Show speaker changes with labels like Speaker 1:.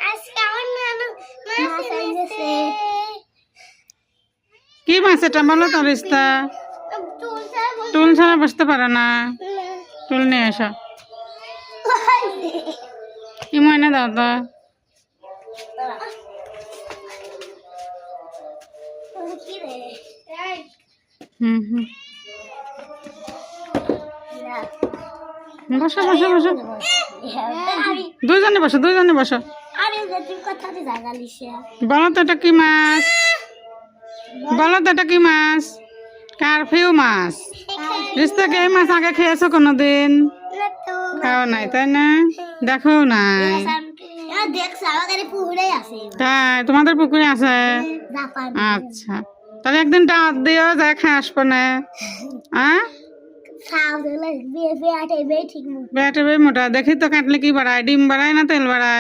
Speaker 1: আজকে আমার নানু মাছ এনেছে।
Speaker 2: কি মাছ এটা বলো তো রিস্তা? টুল ছাড়া বসতে পারে না, টুল নিয়ে এসো। কি মনে দাও তো। হুম হুম, বসো বসো বসো, দুইজনে বসো, দুইজনে বসো। বলো তো এটা কি মাছ? বলো তো এটা কি মাছ? কারফিউ মাছ। রিস্তাকে এই মাছ আগে খেয়েছো কোনোদিন? খাও নাই তাই না? দেখো নাই তাই? তোমাদের পুকুরে আছে? আচ্ছা, তাহলে একদিন ডাক দিও, যাই খাই আসবো না। বেটে বে মোটা দেখি তো, কাটলে কি বাড়ায়? ডিম বাড়ায় না তেল বাড়ায়?